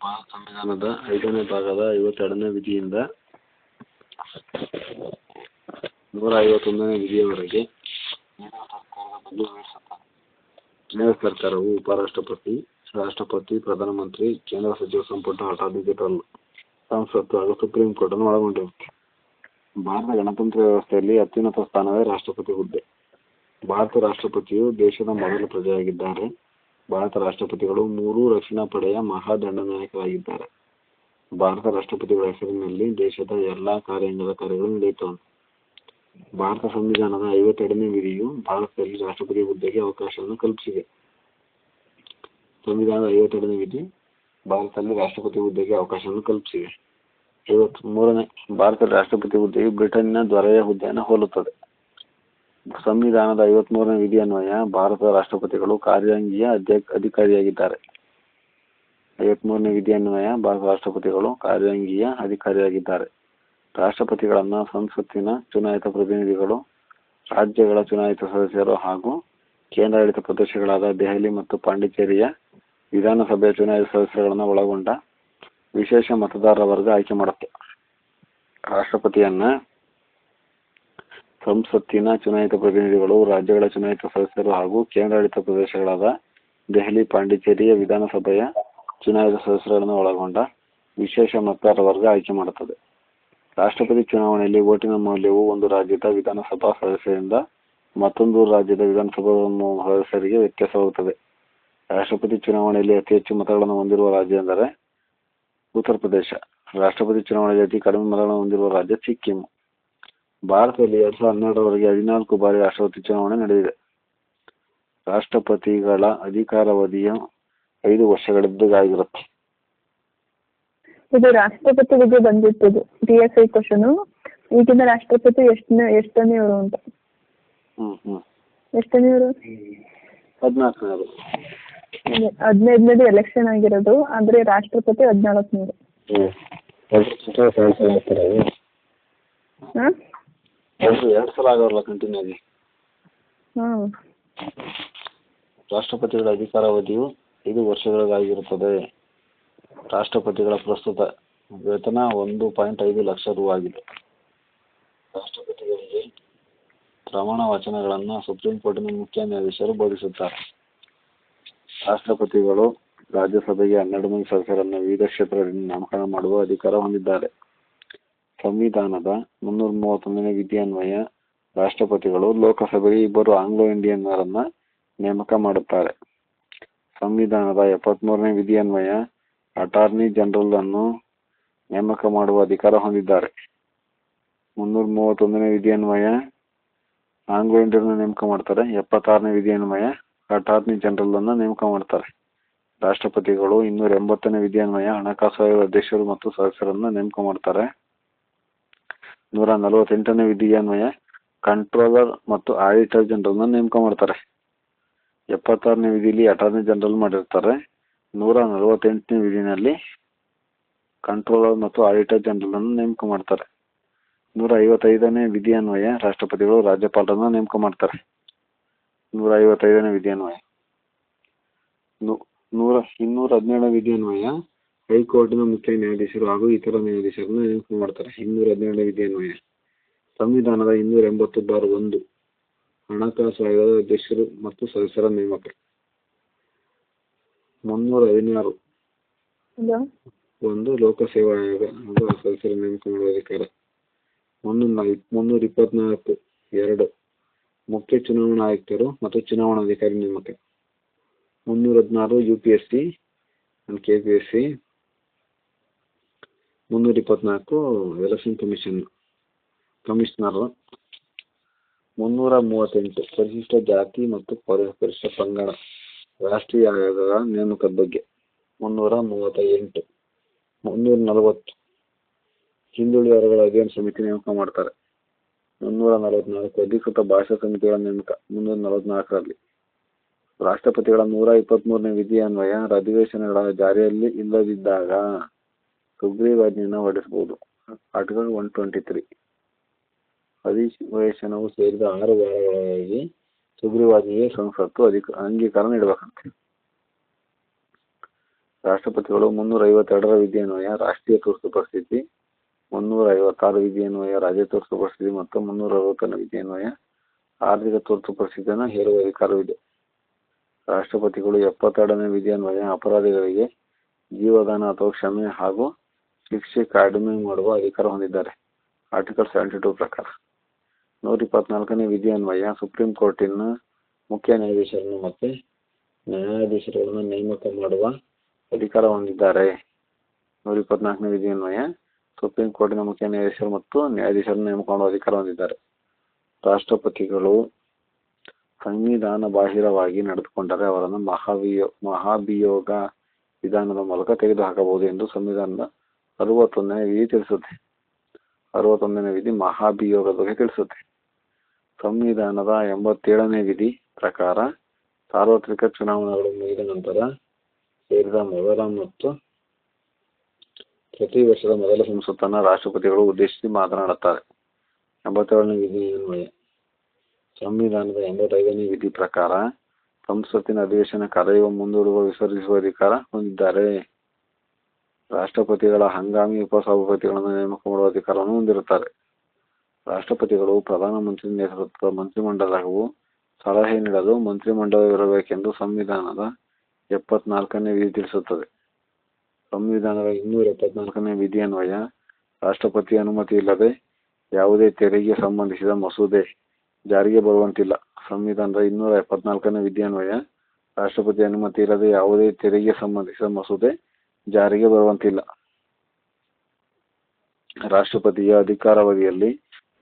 ಭಾರತ ಸಂವಿಧಾನದ 5ನೇ ಭಾಗದ 52ನೇ ವಿಧಿಯಿಂದ 151ನೇ ವಿಧಿಯವರೆಗೆ ಕೇಂದ್ರ ಸರ್ಕಾರವು ಉಪರಾಷ್ಟ್ರಪತಿ, ರಾಷ್ಟ್ರಪತಿ, ಪ್ರಧಾನಮಂತ್ರಿ, ಕೇಂದ್ರ ಸಚಿವ ಸಂಪುಟ, ಅಟಾರ್ನಿ ಜನರಲ್, ಸಂಸತ್ತು ಹಾಗೂ ಸುಪ್ರೀಂ ಕೋರ್ಟ್ ಅನ್ನು ಒಳಗೊಂಡಿರುತ್ತೆ. ಭಾರತ ಗಣತಂತ್ರ ವ್ಯವಸ್ಥೆಯಲ್ಲಿ ಅತ್ಯುನ್ನತ ಸ್ಥಾನವೇ ರಾಷ್ಟ್ರಪತಿ ಹುದ್ದೆ. ಭಾರತ ರಾಷ್ಟ್ರಪತಿಯು ದೇಶದ ಮೊದಲ ಪ್ರಜೆಯಾಗಿದ್ದಾರೆ. ಭಾರತ ರಾಷ್ಟ್ರಪತಿಗಳು 3 ರಕ್ಷಣಾ ಪಡೆಯ ಮಹಾದಂಡನಾಯಕರಾಗಿದ್ದಾರೆ. ಭಾರತ ರಾಷ್ಟ್ರಪತಿಗಳ ಹೆಸರಿನಲ್ಲಿ ದೇಶದ ಎಲ್ಲಾ ಕಾರ್ಯಾಂಗದ ಕಾರ್ಯಗಳು ನಡೆಯುತ್ತವೆ. ಭಾರತ ಸಂವಿಧಾನದ 52ನೇ ವಿಧಿಯು ಭಾರತದಲ್ಲಿ ರಾಷ್ಟ್ರಪತಿ ಹುದ್ದೆಗೆ ಅವಕಾಶವನ್ನು ಕಲ್ಪಿಸಿದೆ. ಸಂವಿಧಾನದ 52ನೇ ವಿಧಿ ಭಾರತದಲ್ಲಿ ರಾಷ್ಟ್ರಪತಿ ಹುದ್ದೆಗೆ ಅವಕಾಶವನ್ನು ಕಲ್ಪಿಸಿದೆ. 53ನೇ ಭಾರತದ ರಾಷ್ಟ್ರಪತಿ ಹುದ್ದೆಯು ಬ್ರಿಟನ್ನಿನ ದೊರೆಯ ಹುದ್ದೆಯನ್ನು ಹೋಲುತ್ತದೆ. ಸಂವಿಧಾನದ 53ನೇ ವಿಧಿ ಅನ್ವಯ ಭಾರತದ ರಾಷ್ಟ್ರಪತಿಗಳು ಕಾರ್ಯಾಂಗೀಯ ಅಧಿಕಾರಿಯಾಗಿದ್ದಾರೆ. 53ನೇ ವಿಧಿ ಅನ್ವಯ ಭಾರತದ ರಾಷ್ಟ್ರಪತಿಗಳು ಕಾರ್ಯಾಂಗೀಯ ಅಧಿಕಾರಿಯಾಗಿದ್ದಾರೆ. ರಾಷ್ಟ್ರಪತಿಗಳನ್ನ ಸಂಸತ್ತಿನ ಚುನಾಯಿತ ಪ್ರತಿನಿಧಿಗಳು, ರಾಜ್ಯಗಳ ಚುನಾಯಿತ ಸದಸ್ಯರು ಹಾಗೂ ಕೇಂದ್ರಾಡಳಿತ ಪ್ರದೇಶಗಳಾದ ದೆಹಲಿ ಮತ್ತು ಪಾಂಡಿಚೇರಿಯ ವಿಧಾನಸಭೆಯ ಚುನಾಯಿತ ಸದಸ್ಯರುಗಳನ್ನು ಒಳಗೊಂಡ ವಿಶೇಷ ಮತದಾರರ ವರ್ಗ ಆಯ್ಕೆ ಮಾಡುತ್ತೆ. ರಾಷ್ಟ್ರಪತಿಯನ್ನ ಸಂಸತ್ತಿನ ಚುನಾಯಿತ ಪ್ರತಿನಿಧಿಗಳು, ರಾಜ್ಯಗಳ ಚುನಾಯಿತ ಸದಸ್ಯರು ಹಾಗೂ ಕೇಂದ್ರಾಡಳಿತ ಪ್ರದೇಶಗಳಾದ ದೆಹಲಿ, ಪಾಂಡಿಚೇರಿಯ ವಿಧಾನಸಭೆಯ ಚುನಾಯಿತ ಸದಸ್ಯರುಗಳನ್ನು ಒಳಗೊಂಡ ವಿಶೇಷ ಮತದಾರರ ವರ್ಗ ಆಯ್ಕೆ ಮಾಡುತ್ತದೆ. ರಾಷ್ಟ್ರಪತಿ ಚುನಾವಣೆಯಲ್ಲಿ ಓಟಿನ ಮೌಲ್ಯವು ಒಂದು ರಾಜ್ಯದ ವಿಧಾನಸಭಾ ಸದಸ್ಯರಿಂದ ಮತ್ತೊಂದು ರಾಜ್ಯದ ವಿಧಾನಸಭಾ ಸದಸ್ಯರಿಗೆ ವ್ಯತ್ಯಾಸವಾಗುತ್ತದೆ. ರಾಷ್ಟ್ರಪತಿ ಚುನಾವಣೆಯಲ್ಲಿ ಅತಿ ಹೆಚ್ಚು ಮತಗಳನ್ನು ಹೊಂದಿರುವ ರಾಜ್ಯ ಎಂದರೆ ಉತ್ತರ ಪ್ರದೇಶ. ರಾಷ್ಟ್ರಪತಿ ಚುನಾವಣೆಯಲ್ಲಿ ಅತಿ ಕಡಿಮೆ ಮತಗಳನ್ನು ಹೊಂದಿರುವ ರಾಜ್ಯ ಸಿಕ್ಕಿಂ. ಭಾರತದಲ್ಲಿ 2012ರವರೆಗೆ 14 ಬಾರಿ ರಾಷ್ಟ್ರಪತಿ ಚುನಾವಣೆ ನಡೆದಿದೆ. ರಾಷ್ಟ್ರಪತಿಗಳ ಅಧಿಕಾರಾವಧಿಯು 5 ವರ್ಷಗಳಿದ್ದಾಗಿರುತ್ತೆ. ಇದು ರಾಷ್ಟ್ರಪತಿ ಬಗ್ಗೆ ಬಂದಿತ್ತು PSI ಕ್ವಶನ್. ಈಗಿನ ರಾಷ್ಟ್ರಪತಿ ಎಷ್ಟನೇವರು ಅಂತ? ಎಷ್ಟನೇವರು? 14ನೇವರು. 15ನೇದು ಎಲೆಕ್ಷನ್ ಆಗಿರೋದು, ಅಂದ್ರೆ ರಾಷ್ಟ್ರಪತಿ 14ನೇವರು. 2 ಸಲ ಆಗಲ್ಲ ಕಂಟಿನ್ಯೂ ಆಗಿ. ರಾಷ್ಟ್ರಪತಿಗಳ ಅಧಿಕಾರಾವಧಿಯು 5 ವರ್ಷಗಳಿಗಾಗಿರುತ್ತದೆ. ರಾಷ್ಟ್ರಪತಿಗಳ ಪ್ರಸ್ತುತ ವೇತನ 1.5 ಲಕ್ಷ ರು ಆಗಿದೆ. ರಾಷ್ಟ್ರಪತಿಗಳಿಗೆ ಪ್ರಮಾಣ ವಚನಗಳನ್ನು ಸುಪ್ರೀಂ ಕೋರ್ಟಿನ ಮುಖ್ಯ ನ್ಯಾಯಾಧೀಶರು ಬೋಧಿಸುತ್ತಾರೆ. ರಾಷ್ಟ್ರಪತಿಗಳು ರಾಜ್ಯಸಭೆಗೆ 12 ಮಂದಿ ಸದಸ್ಯರನ್ನು ವಿವಿಧ ಕ್ಷೇತ್ರಗಳಿಂದ ನೇಮಕ ಮಾಡುವ ಅಧಿಕಾರ ಹೊಂದಿದ್ದಾರೆ. ಸಂವಿಧಾನದ 331ನೇ ವಿಧಿ ಅನ್ವಯ ರಾಷ್ಟ್ರಪತಿಗಳು ಲೋಕಸಭೆಗೆ 2 ಆಂಗ್ಲೋ ಇಂಡಿಯನ್ನರನ್ನ ನೇಮಕ ಮಾಡುತ್ತಾರೆ. ಸಂವಿಧಾನದ 73ನೇ ವಿಧಿ ಅನ್ವಯ ಅಟಾರ್ನಿ ಜನರಲ್ ಅನ್ನು ನೇಮಕ ಮಾಡುವ ಅಧಿಕಾರ ಹೊಂದಿದ್ದಾರೆ. 331ನೇ ವಿಧಿ ಅನ್ವಯ ಆಂಗ್ಲೋ ಇಂಡಿಯನ್ ನೇಮಕ ಮಾಡ್ತಾರೆ. 76ನೇ ವಿಧಿ ಅನ್ವಯ ಅಟಾರ್ನಿ ಜನರಲ್ ಅನ್ನು ನೇಮಕ ಮಾಡ್ತಾರೆ. ರಾಷ್ಟ್ರಪತಿಗಳು 280ನೇ ವಿಧಿ ಅನ್ವಯ ಹಣಕಾಸು ಆಯೋಗದ ಅಧ್ಯಕ್ಷರು ಮತ್ತು ಸದಸ್ಯರನ್ನು ನೇಮಕ ಮಾಡ್ತಾರೆ. 148ನೇ ವಿಧಿ ಅನ್ವಯ ಕಂಟ್ರೋಲರ್ ಮತ್ತು ಆಡಿಟರ್ ಜನರಲ್ ನೇಮಕ ಮಾಡ್ತಾರೆ. 76ನೇ ವಿಧಿಯಲ್ಲಿ ಅಟಾರ್ನಿ ಜನರಲ್ ಮಾಡಿರ್ತಾರೆ. 148ನೇ ವಿಧಿನಲ್ಲಿ ಕಂಟ್ರೋಲರ್ ಮತ್ತು ಆಡಿಟರ್ ಜನರಲ್ ಅನ್ನು ನೇಮಕ ಮಾಡ್ತಾರೆ. 155ನೇ ವಿಧಿ ಅನ್ವಯ ರಾಷ್ಟ್ರಪತಿಗಳು ರಾಜ್ಯಪಾಲರನ್ನು ನೇಮಕ ಮಾಡ್ತಾರೆ. 155ನೇ ವಿಧಿ ಅನ್ವಯ 217ನೇ ವಿಧಿ ಅನ್ವಯ ಹೈಕೋರ್ಟಿನ ಮುಖ್ಯ ನ್ಯಾಯಾಧೀಶರು ಹಾಗೂ ಇತರ ನ್ಯಾಯಾಧೀಶರನ್ನು ನೇಮಕ ಮಾಡ್ತಾರೆ. 217ನೇ ವಿಧಿ ಅನ್ವಯ ಸಂವಿಧಾನದ 280(1) ಹಣಕಾಸು ಆಯೋಗದ ಅಧ್ಯಕ್ಷರು ಮತ್ತು ಸದಸ್ಯರ ನೇಮಕ. 316 1 ಲೋಕಸೇವಾ ಆಯೋಗ ಹಾಗೂ ಸದಸ್ಯರ ನೇಮಕ ಮಾಡುವ ಅಧಿಕಾರ. 324 2 ಮುಖ್ಯ ಚುನಾವಣಾ ಆಯುಕ್ತರು ಮತ್ತು ಚುನಾವಣಾಧಿಕಾರಿ ನೇಮಕ. 316 UPSC and KPSC. 324 election commissioner. 338 ಪರಿಶಿಷ್ಟ ಜಾತಿ ಮತ್ತು ಪರಿಶಿಷ್ಟ ಪಂಗಡ ರಾಷ್ಟ್ರೀಯ ಆಯೋಗದ ನೇಮಕದ ಬಗ್ಗೆ. 338 340 ಹಿಂದುಳಿದ ವರ್ಗಗಳ ಅಧ್ಯಯನ ಸಮಿತಿ ನೇಮಕ ಮಾಡ್ತಾರೆ. 344 ಅಧಿಕೃತ ಭಾಷಾ ಸಮಿತಿಗಳ ನೇಮಕ. 344ರಲ್ಲಿ ರಾಷ್ಟ್ರಪತಿಗಳ 123ನೇ ವಿಧಿ ಅನ್ವಯ ಅಧಿವೇಶನಗಳ ಜಾರಿಯಲ್ಲಿ ಇಲ್ಲದಿದ್ದಾಗ ಸುಗ್ರೀವಾಜ್ಞೆಯನ್ನು ಹೊರಡಿಸಬಹುದು. ಆರ್ಟಿಕಲ್ 123. ಅಧಿವೇಶನವು ಸೇರಿದ 6 ವಾರಗಳೊಳಗಾಗಿ ಸುಗ್ರೀವಾಜ್ಞೆಗೆ ಸಂಸತ್ತು ಅಂಗೀಕಾರ ನೀಡಬೇಕಂತೆ. ರಾಷ್ಟ್ರಪತಿಗಳು 352ರ ವಿಧಿಯನ್ವಯ ರಾಷ್ಟ್ರೀಯ ತುರ್ತು ಪರಿಸ್ಥಿತಿ, 356 ವಿಧಿಯನ್ವಯ ರಾಜ್ಯ ತುರ್ತು ಪರಿಸ್ಥಿತಿ ಮತ್ತು 360ನೇ ವಿಧಿಯನ್ವಯ ಆರ್ಥಿಕ ತುರ್ತು ಪರಿಸ್ಥಿತಿಯನ್ನು ಹೇರುವ ಅಧಿಕಾರವಿದೆ. ರಾಷ್ಟ್ರಪತಿಗಳು 72ನೇ ವಿಧಿಯನ್ವಯ ಅಪರಾಧಿಗಳಿಗೆ ಜೀವದಾನ ಅಥವಾ ಕ್ಷಮೆ ಹಾಗೂ ಶಿಕ್ಷೆ ಕಡಿಮೆ ಮಾಡುವ ಅಧಿಕಾರ ಹೊಂದಿದ್ದಾರೆ. ಆರ್ಟಿಕಲ್ 72 ಪ್ರಕಾರ 124ನೇ ವಿಧಿಯನ್ವಯ ಸುಪ್ರೀಂ ಕೋರ್ಟಿನ ಮುಖ್ಯ ನ್ಯಾಯಾಧೀಶರನ್ನು ಮತ್ತೆ ನ್ಯಾಯಾಧೀಶರುಗಳನ್ನು ನೇಮಕ ಮಾಡುವ ಅಧಿಕಾರ ಹೊಂದಿದ್ದಾರೆ. 124ನೇ ವಿಧಿಯನ್ವಯ ಸುಪ್ರೀಂ ಕೋರ್ಟಿನ ಮುಖ್ಯ ನ್ಯಾಯಾಧೀಶರು ಮತ್ತು ನ್ಯಾಯಾಧೀಶರನ್ನು ನೇಮಕ ಮಾಡುವ ಅಧಿಕಾರ ಹೊಂದಿದ್ದಾರೆ. ರಾಷ್ಟ್ರಪತಿಗಳು ಸಂವಿಧಾನ ಬಾಹಿರವಾಗಿ ನಡೆದುಕೊಂಡರೆ ಅವರನ್ನು ಮಹಾಭಿಯೋಗ ವಿಧಾನದ ಮೂಲಕ ತೆಗೆದುಹಾಕಬಹುದು ಎಂದು ಸಂವಿಧಾನದ 61ನೇ ವಿಧಿ ತಿಳಿಸುತ್ತೆ. 61ನೇ ವಿಧಿ ಮಹಾಭಿಯೋಗದ ಬಗ್ಗೆ ತಿಳಿಸುತ್ತೆ. ಸಂವಿಧಾನದ 87ನೇ ವಿಧಿ ಪ್ರಕಾರ ಸಾರ್ವತ್ರಿಕ ಚುನಾವಣೆಗಳು ಮುಗಿದ ನಂತರ ಸೇರಿದ ಮೊದಲ ಮತ್ತು ಪ್ರತಿ ವರ್ಷದ ಮೊದಲ ಸಂಸತ್ತನ್ನು ರಾಷ್ಟ್ರಪತಿಗಳು ಉದ್ದೇಶಿಸಿ ಮಾತನಾಡುತ್ತಾರೆ. 87ನೇ ವಿಧಿ ಅನ್ವಯ ಸಂವಿಧಾನದ 85ನೇ ವಿಧಿ ಪ್ರಕಾರ ಸಂಸತ್ತಿನ ಅಧಿವೇಶನ ಕರೆಯುವ, ಮುಂದೂಡುವ, ವಿಸರ್ಜಿಸುವ ಅಧಿಕಾರ ಹೊಂದಿದ್ದಾರೆ. ರಾಷ್ಟ್ರಪತಿಗಳ ಹಂಗಾಮಿ ಉಪಸಭಾಪತಿಗಳನ್ನು ನೇಮಕ ಮಾಡುವ ಅಧಿಕಾರವನ್ನು ಹೊಂದಿರುತ್ತಾರೆ. ರಾಷ್ಟ್ರಪತಿಗಳು ಪ್ರಧಾನಮಂತ್ರಿ ನೇತೃತ್ವದ ಮಂತ್ರಿಮಂಡಲವು ಸಲಹೆ ನೀಡಲು ಮಂತ್ರಿಮಂಡಲವಿರಬೇಕೆಂದು ಸಂವಿಧಾನದ 74ನೇ ವಿಧಿ ತಿಳಿಸುತ್ತದೆ. ಸಂವಿಧಾನದ 274ನೇ ವಿಧಿ ಅನ್ವಯ ರಾಷ್ಟ್ರಪತಿ ಅನುಮತಿ ಇಲ್ಲದೆ ಯಾವುದೇ ತೆರಿಗೆ ಸಂಬಂಧಿಸಿದ ಮಸೂದೆ ಜಾರಿಗೆ ಬರುವಂತಿಲ್ಲ. ಸಂವಿಧಾನದ 274ನೇ ವಿಧಿ ಅನ್ವಯ ರಾಷ್ಟ್ರಪತಿ ಅನುಮತಿ ಇಲ್ಲದೆ ಯಾವುದೇ ತೆರಿಗೆ ಸಂಬಂಧಿಸಿದ ಮಸೂದೆ ಜಾರಿಗೆ ಬರುವಂತಿಲ್ಲ. ರಾಷ್ಟ್ರಪತಿಯ ಅಧಿಕಾರಾವಧಿಯಲ್ಲಿ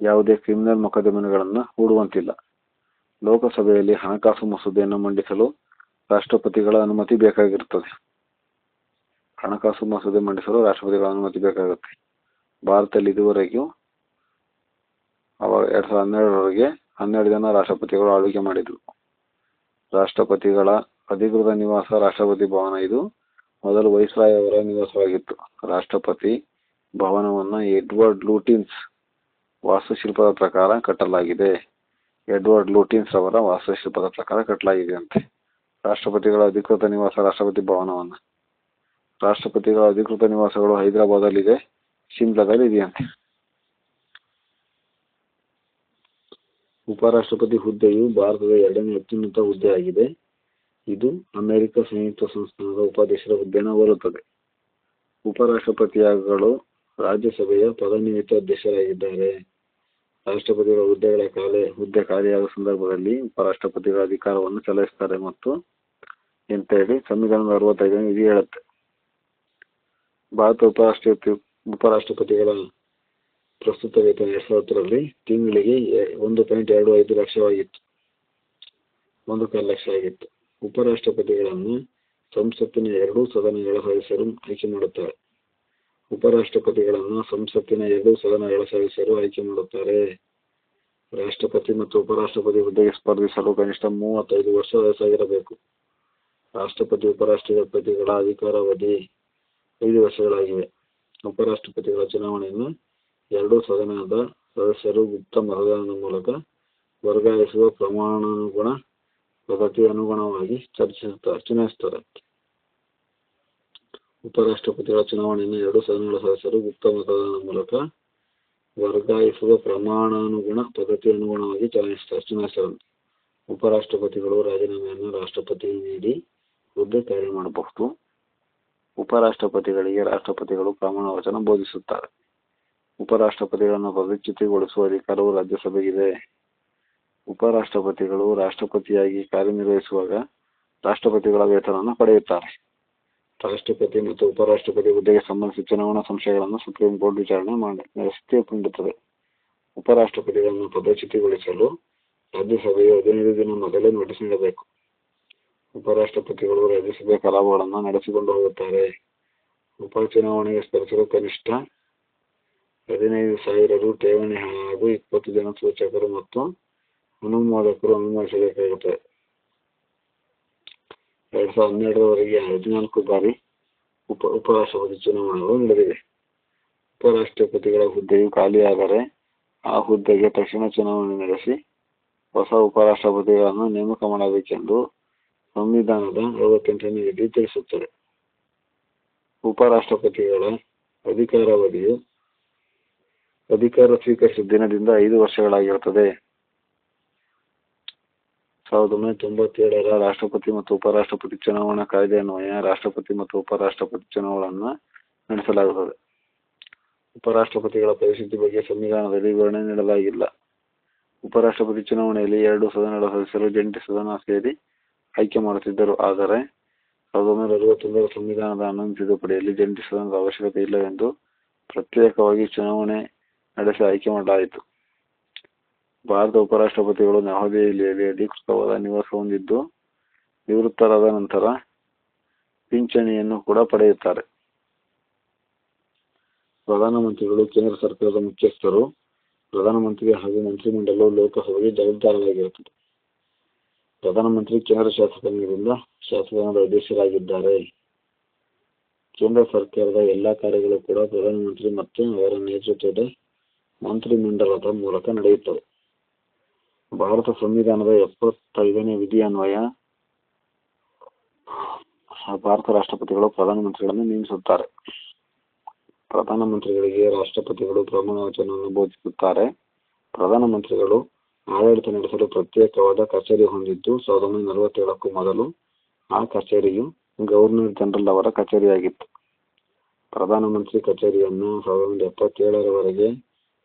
ಯಾವುದೇ ಕ್ರಿಮಿನಲ್ ಮೊಕದ್ದಮೆಗಳನ್ನು ಹೂಡುವಂತಿಲ್ಲ. ಲೋಕಸಭೆಯಲ್ಲಿ ಹಣಕಾಸು ಮಸೂದೆಯನ್ನು ಮಂಡಿಸಲು ರಾಷ್ಟ್ರಪತಿಗಳ ಅನುಮತಿ ಬೇಕಾಗಿರುತ್ತದೆ. ಹಣಕಾಸು ಮಸೂದೆ ಮಂಡಿಸಲು ರಾಷ್ಟ್ರಪತಿಗಳ ಅನುಮತಿ ಬೇಕಾಗುತ್ತೆ. ಭಾರತದಲ್ಲಿ ಇದುವರೆಗೂ 2012ರವರೆಗೆ 12 ಜನ ರಾಷ್ಟ್ರಪತಿಗಳು ಆಳ್ವಿಕೆ ಮಾಡಿದ್ರು. ರಾಷ್ಟ್ರಪತಿಗಳ ಅಧಿಕೃತ ನಿವಾಸ ರಾಷ್ಟ್ರಪತಿ ಭವನ. ಇದು ಮೊದಲು ವೈಸ್ರಾಯ್ ಅವರ ನಿವಾಸವಾಗಿತ್ತು. ರಾಷ್ಟ್ರಪತಿ ಭವನವನ್ನು ಎಡ್ವರ್ಡ್ ಲೂಟಿನ್ಸ್ ವಾಸ್ತುಶಿಲ್ಪದ ಪ್ರಕಾರ ಕಟ್ಟಲಾಗಿದೆ. ಎಡ್ವರ್ಡ್ ಲೂಟಿನ್ಸ್ ಅವರ ವಾಸ್ತುಶಿಲ್ಪದ ಪ್ರಕಾರ ಕಟ್ಟಲಾಗಿದೆ ಅಂತೆ ರಾಷ್ಟ್ರಪತಿಗಳ ಅಧಿಕೃತ ನಿವಾಸ ರಾಷ್ಟ್ರಪತಿ ಭವನವನ್ನು. ರಾಷ್ಟ್ರಪತಿಗಳ ಅಧಿಕೃತ ನಿವಾಸಗಳು ಹೈದರಾಬಾದಲ್ಲಿದೆ, ಶಿಮ್ಲಾದಲ್ಲಿ ಇದೆಯಂತೆ. ಉಪರಾಷ್ಟ್ರಪತಿ ಹುದ್ದೆಯು ಭಾರತದ 2ನೇ ಅತ್ಯುನ್ನತ ಹುದ್ದೆಯಾಗಿದೆ. ಇದು ಅಮೆರಿಕ ಸಂಯುಕ್ತ ಸಂಸ್ಥಾನದ ಉಪಾಧ್ಯಕ್ಷರ ಹುದ್ದೆಯನ್ನು ಹೋಲುತ್ತದೆ. ಉಪರಾಷ್ಟ್ರಪತಿಗಳು ರಾಜ್ಯಸಭೆಯ ಪದನಿಮಿತ್ತ ಅಧ್ಯಕ್ಷರಾಗಿದ್ದಾರೆ. ರಾಷ್ಟ್ರಪತಿಗಳ ಹುದ್ದೆ ಖಾಲಿಯಾಗುವ ಸಂದರ್ಭದಲ್ಲಿ ಉಪರಾಷ್ಟ್ರಪತಿಗಳ ಅಧಿಕಾರವನ್ನು ಚಲಾಯಿಸುತ್ತಾರೆ ಮತ್ತು ಎಂತೇಳಿ ಸಂವಿಧಾನದ 65ನೇ ವಿಧಿ ಹೇಳುತ್ತೆ. ಭಾರತ ಉಪರಾಷ್ಟ್ರಪತಿಗಳ ಪ್ರಸ್ತುತ ವೇತನ 2010ರಲ್ಲಿ ತಿಂಗಳಿಗೆ 1.25 ಲಕ್ಷವಾಗಿತ್ತು. 1.25 ಲಕ್ಷ ಆಗಿತ್ತು. ಉಪರಾಷ್ಟ್ರಪತಿಗಳನ್ನು ಸಂಸತ್ತಿನ 2 ಸದನಗಳ ಸದಸ್ಯರು ಆಯ್ಕೆ ಮಾಡುತ್ತಾರೆ. ಆಯ್ಕೆ ಮಾಡುತ್ತಾರೆ. ರಾಷ್ಟ್ರಪತಿ ಮತ್ತು ಉಪರಾಷ್ಟ್ರಪತಿ ಹುದ್ದೆಗೆ ಸ್ಪರ್ಧಿಸಲು ಕನಿಷ್ಠ 35 ವರ್ಷ ವಯಸ್ಸಾಗಿರಬೇಕು. ರಾಷ್ಟ್ರಪತಿ ಉಪರಾಷ್ಟ್ರಪತಿಗಳ ಅಧಿಕಾರಾವಧಿ 5 ವರ್ಷಗಳಾಗಿವೆ. ಉಪರಾಷ್ಟ್ರಪತಿಗಳ ಚುನಾವಣೆಯನ್ನು 2 ಸದನದ ಸದಸ್ಯರು ಗುಪ್ತ ಮತದಾನದ ಮೂಲಕ ವರ್ಗಾಯಿಸುವ ಪ್ರಮಾಣಾನುಗುಣ ಪದ್ಧತಿ ಅನುಗುಣವಾಗಿ ಚುನಾಯಿಸುತ್ತಾರೆ. ಉಪರಾಷ್ಟ್ರಪತಿಗಳ ಚುನಾವಣೆಯನ್ನು 2 ಸದನಗಳ ಸದಸ್ಯರು ಗುಪ್ತ ಮತದಾನದ ಮೂಲಕ ವರ್ಗಾಯಿಸುವ ಪ್ರಮಾಣಾನುಗುಣ ಪದ್ಧತಿ ಅನುಗುಣವಾಗಿ ಚುನಾಯಿಸುತ್ತಾರೆ. ಉಪರಾಷ್ಟ್ರಪತಿಗಳು ರಾಜೀನಾಮೆಯನ್ನು ರಾಷ್ಟ್ರಪತಿಗೆ ನೀಡಿ ಹುದ್ದೆ ಖಾಲಿ ಮಾಡಬಹುದು. ಉಪರಾಷ್ಟ್ರಪತಿಗಳಿಗೆ ರಾಷ್ಟ್ರಪತಿಗಳು ಪ್ರಮಾಣ ವಚನ ಬೋಧಿಸುತ್ತಾರೆ. ಉಪರಾಷ್ಟ್ರಪತಿಗಳನ್ನು ಪದಚ್ಯುತಿಗೊಳಿಸುವ ಅಧಿಕಾರವು ರಾಜ್ಯಸಭೆಗಿದೆ. ಉಪರಾಷ್ಟ್ರಪತಿಗಳು ರಾಷ್ಟ್ರಪತಿಯಾಗಿ ಕಾರ್ಯನಿರ್ವಹಿಸುವಾಗ ರಾಷ್ಟ್ರಪತಿಗಳ ವೇತನವನ್ನು ಪಡೆಯುತ್ತಾರೆ. ರಾಷ್ಟ್ರಪತಿ ಮತ್ತು ಉಪರಾಷ್ಟ್ರಪತಿ ಹುದ್ದೆಗೆ ಸಂಬಂಧಿಸಿದ ಚುನಾವಣಾ ಸಂಶಯಗಳನ್ನು ಸುಪ್ರೀಂ ಕೋರ್ಟ್ ವಿಚಾರಣೆ ನಡೆಸಿ ತೀರ್ಪು ನೀಡುತ್ತದೆ. ಉಪರಾಷ್ಟ್ರಪತಿಗಳನ್ನು ಪದಚ್ಯುತಿಗೊಳಿಸಲು ರಾಜ್ಯಸಭೆಯು 15 ದಿನ ಮೊದಲೇ ನೋಟಿಸ್ ನೀಡಬೇಕು. ಉಪರಾಷ್ಟ್ರಪತಿಗಳು ರಾಜ್ಯಸಭೆಯ ಕಲಾಪಗಳನ್ನು ನಡೆಸಿಕೊಂಡು ಹೋಗುತ್ತಾರೆ. ಉಪಚುನಾವಣೆಗೆ ಸ್ಪರ್ಧಿಸಲು ಕನಿಷ್ಠ 15,000 ರು ಠೇವಣಿ ಹಾಗೂ 20 ಜನ ಸೂಚಕರು ಮತ್ತು ಅನುಮೋದಕರು ಅನುಮೋದಿಸಬೇಕಾಗುತ್ತದೆ. 2012ರವರೆಗೆ 14 ಬಾರಿ ಉಪರಾಷ್ಟ್ರಪತಿ ಚುನಾವಣೆಗಳು ನಡೆದಿವೆ. ಉಪರಾಷ್ಟ್ರಪತಿಗಳ ಹುದ್ದೆಯು ಖಾಲಿಯಾದರೆ ಆ ಹುದ್ದೆಗೆ ತಕ್ಷಣ ಚುನಾವಣೆ ನಡೆಸಿ ಹೊಸ ಉಪರಾಷ್ಟ್ರಪತಿಗಳನ್ನು ನೇಮಕ ಮಾಡಬೇಕೆಂದು ಸಂವಿಧಾನದ 68ನೇ ವಿಧಿ ತಿಳಿಸುತ್ತದೆ. ಉಪರಾಷ್ಟ್ರಪತಿಗಳ ಅಧಿಕಾರಾವಧಿಯು ಅಧಿಕಾರ ಸ್ವೀಕರಿಸಿದ ದಿನದಿಂದ 5 ವರ್ಷಗಳಾಗಿರುತ್ತದೆ. 1997ರ ರಾಷ್ಟ್ರಪತಿ ಮತ್ತು ಉಪರಾಷ್ಟ್ರಪತಿ ಚುನಾವಣಾ ಕಾಯ್ದೆ ಅನ್ವಯ ರಾಷ್ಟ್ರಪತಿ ಮತ್ತು ಉಪರಾಷ್ಟ್ರಪತಿ ಚುನಾವಣೆಯನ್ನು ನಡೆಸಲಾಗುತ್ತದೆ. ಉಪರಾಷ್ಟ್ರಪತಿಗಳ ಪರಿಸ್ಥಿತಿ ಬಗ್ಗೆ ಸಂವಿಧಾನದಲ್ಲಿ ವಿವರಣೆ ನೀಡಲಾಗಿಲ್ಲ. ಉಪರಾಷ್ಟ್ರಪತಿ ಚುನಾವಣೆಯಲ್ಲಿ 2 ಸದನಗಳ ಸದಸ್ಯರು ಜಂಟಿ ಸದನ ಸೇರಿ ಆಯ್ಕೆ ಮಾಡುತ್ತಿದ್ದರು. ಆದರೆ 1961ರ ಸಂವಿಧಾನದ 11ನೇ ತಿದ್ದುಪಡಿಯಲ್ಲಿ ಜಂಟಿ ಸದನದ ಅವಶ್ಯಕತೆ ಇಲ್ಲವೆಂದು ಪ್ರತ್ಯೇಕವಾಗಿ ಚುನಾವಣೆ ನಡೆಸಿ ಆಯ್ಕೆ ಮಾಡಲಾಯಿತು. ಭಾರತ ಉಪರಾಷ್ಟ್ರಪತಿಗಳು ನವದೆಹಲಿಯಲ್ಲಿ ಅಧಿಕೃತವಾದ ನಿವಾಸ ಹೊಂದಿದ್ದು ನಿವೃತ್ತರಾದ ನಂತರ ಪಿಂಚಣಿಯನ್ನು ಕೂಡ ಪಡೆಯುತ್ತಾರೆ. ಪ್ರಧಾನಮಂತ್ರಿಗಳು ಕೇಂದ್ರ ಸರ್ಕಾರದ ಮುಖ್ಯಸ್ಥರು. ಪ್ರಧಾನಮಂತ್ರಿ ಹಾಗೂ ಮಂತ್ರಿಮಂಡಲವು ಲೋಕಸಭೆಗೆ ಜವಾಬ್ದಾರರಾಗಿರುತ್ತದೆ. ಪ್ರಧಾನಮಂತ್ರಿ ಕೇಂದ್ರ ಶಾಸಕಾಂಗದ ಅಧ್ಯಕ್ಷರಾಗಿದ್ದಾರೆ. ಕೇಂದ್ರ ಸರ್ಕಾರದ ಎಲ್ಲಾ ಕಾರ್ಯಗಳು ಕೂಡ ಪ್ರಧಾನಮಂತ್ರಿ ಮತ್ತು ಅವರ ನೇತೃತ್ವದ ಮಂತ್ರಿಮಂಡಲದ ಮೂಲಕ ನಡೆಯುತ್ತವೆ. ಭಾರತ ಸಂವಿಧಾನದ 75ನೇ ವಿಧಿ ಅನ್ವಯ ಭಾರತ ರಾಷ್ಟ್ರಪತಿಗಳು ಪ್ರಧಾನಮಂತ್ರಿಗಳನ್ನು ನೇಮಿಸುತ್ತಾರೆ. ಪ್ರಧಾನಮಂತ್ರಿಗಳಿಗೆ ರಾಷ್ಟ್ರಪತಿಗಳು ಪ್ರಮಾಣ ವಚನವನ್ನು ಬೋಧಿಸುತ್ತಾರೆ. ಪ್ರಧಾನಮಂತ್ರಿಗಳು ಆಡಳಿತ ನಡೆಸಲು ಪ್ರತ್ಯೇಕವಾದ ಕಚೇರಿ ಹೊಂದಿದ್ದು 1947ಕ್ಕೂ ಮೊದಲು ಆ ಕಚೇರಿಯು ಗವರ್ನರ್ ಜನರಲ್ ಅವರ ಕಚೇರಿಯಾಗಿತ್ತು. ಪ್ರಧಾನಮಂತ್ರಿ ಕಚೇರಿಯನ್ನು 1977ರವರೆಗೆ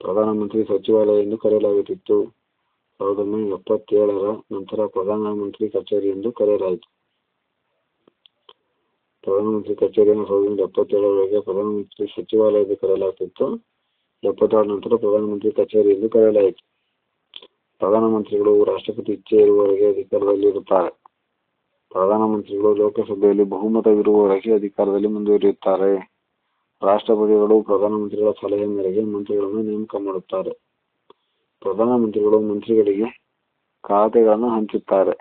ಪ್ರಧಾನಮಂತ್ರಿ ಸಚಿವಾಲಯ ಎಂದು ಕರೆಯಲಾಗುತ್ತಿತ್ತು. 1977ರ ನಂತರ ಪ್ರಧಾನಮಂತ್ರಿ ಕಚೇರಿ ಎಂದು ಕರೆಯಲಾಯಿತು. ಪ್ರಧಾನಮಂತ್ರಿ ಕಚೇರಿಯನ್ನು 1977ರವರೆಗೆ ಪ್ರಧಾನಮಂತ್ರಿ ಸಚಿವಾಲಯ ಎಂದು ಕರೆಯಲಾಗುತ್ತಿತ್ತು. 76ರ ನಂತರ ಪ್ರಧಾನಮಂತ್ರಿ ಕಚೇರಿ ಎಂದು ಕರೆಯಲಾಯಿತು. ಪ್ರಧಾನಮಂತ್ರಿಗಳು ರಾಷ್ಟ್ರಪತಿ ಇಚ್ಛೆ ಇರುವವರೆಗೆ ಅಧಿಕಾರದಲ್ಲಿರುತ್ತಾರೆ. ಪ್ರಧಾನಮಂತ್ರಿಗಳು ಲೋಕಸಭೆಯಲ್ಲಿ ಬಹುಮತವಿರುವವರೆಗೆ ಅಧಿಕಾರದಲ್ಲಿ ಮುಂದುವರಿಯುತ್ತಾರೆ. ರಾಷ್ಟ್ರಪತಿಗಳು ಪ್ರಧಾನಮಂತ್ರಿಗಳ ಸಲಹೆ ಮೇರೆಗೆ ಮಂತ್ರಿಗಳನ್ನು ನೇಮಕ ಮಾಡುತ್ತಾರೆ. ಪ್ರಧಾನಮಂತ್ರಿಗಳು ಮಂತ್ರಿಗಳಿಗೆ ಖಾತೆಗಳನ್ನು ಹಂಚುತ್ತಾರೆ.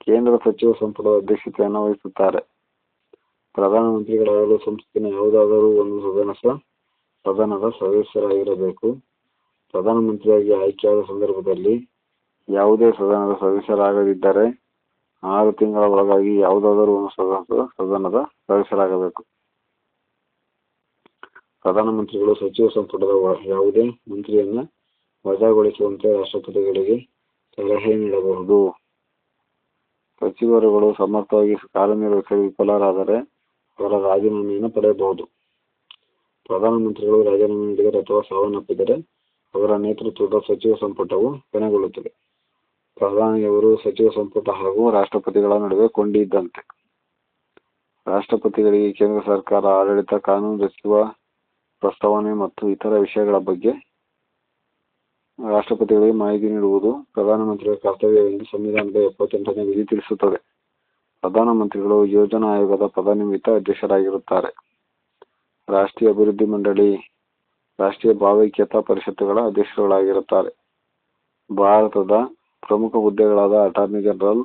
ಕೇಂದ್ರ ಸಚಿವ ಸಂಪುಟದ ಅಧ್ಯಕ್ಷತೆಯನ್ನು ವಹಿಸುತ್ತಾರೆ. ಪ್ರಧಾನಮಂತ್ರಿಗಳಾಗಲು ಸಂಸತ್ತಿನ ಯಾವುದಾದರೂ ಒಂದು ಸದನದ ಸದಸ್ಯರಾಗಿರಬೇಕು. ಪ್ರಧಾನಮಂತ್ರಿಯಾಗಿ ಆಯ್ಕೆಯಾದ ಸಂದರ್ಭದಲ್ಲಿ ಯಾವುದೇ ಸದನದ ಸದಸ್ಯರಾಗದಿದ್ದರೆ 6 ತಿಂಗಳ ಒಳಗಾಗಿ ಯಾವುದಾದರೂ ಒಂದು ಸದನದ ಸದಸ್ಯರಾಗಬೇಕು. ಪ್ರಧಾನಮಂತ್ರಿಗಳು ಸಚಿವ ಸಂಪುಟದ ಯಾವುದೇ ಮಂತ್ರಿಯನ್ನು ವಜಾಗೊಳಿಸುವಂತೆ ರಾಷ್ಟ್ರಪತಿಗಳಿಗೆ ಸಲಹೆ ನೀಡಬಹುದು. ಸಚಿವರುಗಳು ಸಮರ್ಥವಾಗಿ ಕಾರ್ಯನಿರ್ವಹಿಸಲು ವಿಫಲರಾದರೆ ಅವರ ರಾಜೀನಾಮೆಯನ್ನು ಪಡೆಯಬಹುದು. ಪ್ರಧಾನಮಂತ್ರಿಗಳು ರಾಜೀನಾಮೆ ನೀಡಿದರೆ ಅಥವಾ ಸಾವನ್ನಪ್ಪಿದರೆ ಅವರ ನೇತೃತ್ವದ ಸಚಿವ ಸಂಪುಟವು ಕೊನೆಗೊಳ್ಳುತ್ತದೆ. ಪ್ರಧಾನಿಯವರು ಸಚಿವ ಸಂಪುಟ ಹಾಗೂ ರಾಷ್ಟ್ರಪತಿಗಳ ನಡುವೆ ಕೊಂಡಿ ಇದ್ದಂತೆ. ರಾಷ್ಟ್ರಪತಿಗಳಿಗೆ ಕೇಂದ್ರ ಸರ್ಕಾರ ಆಡಳಿತ, ಕಾನೂನು ರಚಿಸುವ ಪ್ರಸ್ತಾವನೆ ಮತ್ತು ಇತರ ವಿಷಯಗಳ ಬಗ್ಗೆ ರಾಷ್ಟ್ರಪತಿಗಳಿಗೆ ಮಾಹಿತಿ ನೀಡುವುದು ಪ್ರಧಾನಮಂತ್ರಿಗಳ ಕರ್ತವ್ಯವೆಂದು ಸಂವಿಧಾನದ 78ನೇ ವಿಧಿ ತಿಳಿಸುತ್ತದೆ. ಪ್ರಧಾನಮಂತ್ರಿಗಳು ಯೋಜನಾ ಆಯೋಗದ ಪದನಿಮಿತ್ತ ಅಧ್ಯಕ್ಷರಾಗಿರುತ್ತಾರೆ. ರಾಷ್ಟ್ರೀಯ ಅಭಿವೃದ್ಧಿ ಮಂಡಳಿ, ರಾಷ್ಟ್ರೀಯ ಭಾವೈಕ್ಯತಾ ಪರಿಷತ್ತುಗಳ ಅಧ್ಯಕ್ಷರುಗಳಾಗಿರುತ್ತಾರೆ. ಭಾರತದ ಪ್ರಮುಖ ಹುದ್ದೆಗಳಾದ ಅಟಾರ್ನಿ ಜನರಲ್,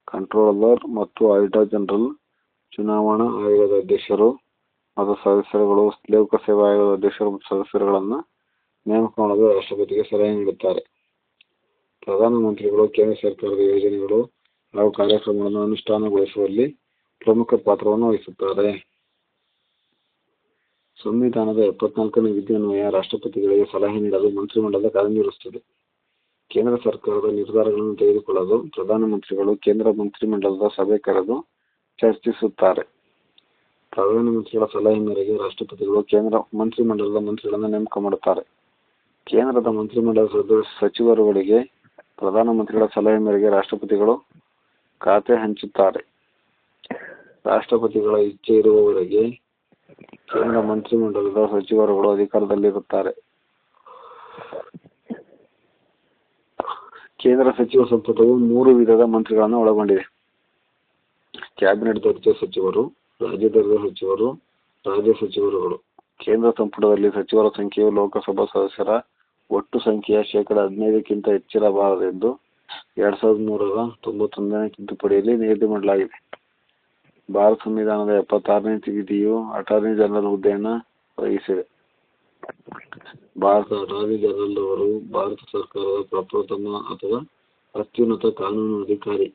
ಕಂಟ್ರೋಲರ್ ಮತ್ತು ಆಡಿಟರ್ ಜನರಲ್, ಚುನಾವಣಾ ಆಯೋಗದ ಅಧ್ಯಕ್ಷರು ಮತ್ತು ಸದಸ್ಯರುಗಳು, ಲೋಕಸೇವಾ ಆಯೋಗದ ಅಧ್ಯಕ್ಷರು ಮತ್ತು ಸದಸ್ಯರುಗಳನ್ನು ನೇಮಕ ಮಾಡಲು ರಾಷ್ಟ್ರಪತಿಗೆ ಸಲಹೆ ನೀಡುತ್ತಾರೆ. ಪ್ರಧಾನಮಂತ್ರಿಗಳು ಕೇಂದ್ರ ಸರ್ಕಾರದ ಯೋಜನೆಗಳು ಹಾಗೂ ಕಾರ್ಯಕ್ರಮಗಳನ್ನು ಅನುಷ್ಠಾನಗೊಳಿಸುವಲ್ಲಿ ಪ್ರಮುಖ ಪಾತ್ರವನ್ನು ವಹಿಸುತ್ತಾರೆ. ಸಂವಿಧಾನದ 74ನೇ ವಿಧಿ ಅನ್ವಯ ರಾಷ್ಟ್ರಪತಿಗಳಿಗೆ ಸಲಹೆ ನೀಡಲು ಮಂತ್ರಿಮಂಡಲ ಕಾರ್ಯನಿರ್ವಹಿಸುತ್ತದೆ. ಕೇಂದ್ರ ಸರ್ಕಾರದ ನಿರ್ಧಾರಗಳನ್ನು ತೆಗೆದುಕೊಳ್ಳಲು ಪ್ರಧಾನಮಂತ್ರಿಗಳು ಕೇಂದ್ರ ಮಂತ್ರಿಮಂಡಲದ ಸಭೆ ಕರೆದು ಚರ್ಚಿಸುತ್ತಾರೆ. ಪ್ರಧಾನಮಂತ್ರಿಗಳ ಸಲಹೆ ಮೇರೆಗೆ ರಾಷ್ಟ್ರಪತಿಗಳು ಕೇಂದ್ರ ಮಂತ್ರಿಮಂಡಲದ ಮಂತ್ರಿಗಳನ್ನು ನೇಮಕ ಮಾಡುತ್ತಾರೆ. ಕೇಂದ್ರದ ಮಂತ್ರಿಮಂಡಲದ ಸಚಿವರುಗಳಿಗೆ ಪ್ರಧಾನಮಂತ್ರಿಗಳ ಸಲಹೆ ಮೇರೆಗೆ ರಾಷ್ಟ್ರಪತಿಗಳು ಖಾತೆ ಹಂಚುತ್ತಾರೆ. ರಾಷ್ಟ್ರಪತಿಗಳ ಇಚ್ಛೆ ಇರುವವರೆಗೆ ಕೇಂದ್ರ ಮಂತ್ರಿಮಂಡಲದ ಸಚಿವರುಗಳು ಅಧಿಕಾರದಲ್ಲಿರುತ್ತಾರೆ. ಕೇಂದ್ರ ಸಚಿವ ಸಂಪುಟವು 3 ವಿಧದ ಮಂತ್ರಿಗಳನ್ನು ಒಳಗೊಂಡಿದೆ. ಕ್ಯಾಬಿನೆಟ್ ದರ್ಜೆ ಸಚಿವರು, ರಾಜ್ಯ ದರ್ಜೆ ಸಚಿವರು, ರಾಜ್ಯ ಸಚಿವರುಗಳು. ಕೇಂದ್ರ ಸಂಪುಟದಲ್ಲಿ ಸಚಿವರ ಸಂಖ್ಯೆಯು ಲೋಕಸಭಾ ಸದಸ್ಯರ ಒಟ್ಟು ಸಂಖ್ಯೆಯ 15%ಕ್ಕಿಂತ ಹೆಚ್ಚಿರಬಾರದೆಂದು 2003ರ 91ನೇ ತಿದ್ದುಪಡಿಯಲ್ಲಿ ನಿಗದಿ ಮಾಡಲಾಗಿದೆ. ಭಾರತ ಸಂವಿಧಾನದ 76ನೇ ವಿಧಿಯು ಅಟಾರ್ನಿ ಜನರಲ್ ಹುದ್ದೆಯನ್ನು ವಹಿಸಿದೆ. ಭಾರತ ಅಟಾರ್ನಿ ಜನರಲ್ ಅವರು ಭಾರತ ಸರ್ಕಾರದ ಪ್ರಪ್ರಥಮ ಅಥವಾ ಅತ್ಯುನ್ನತ ಕಾನೂನು ಅಧಿಕಾರಿ.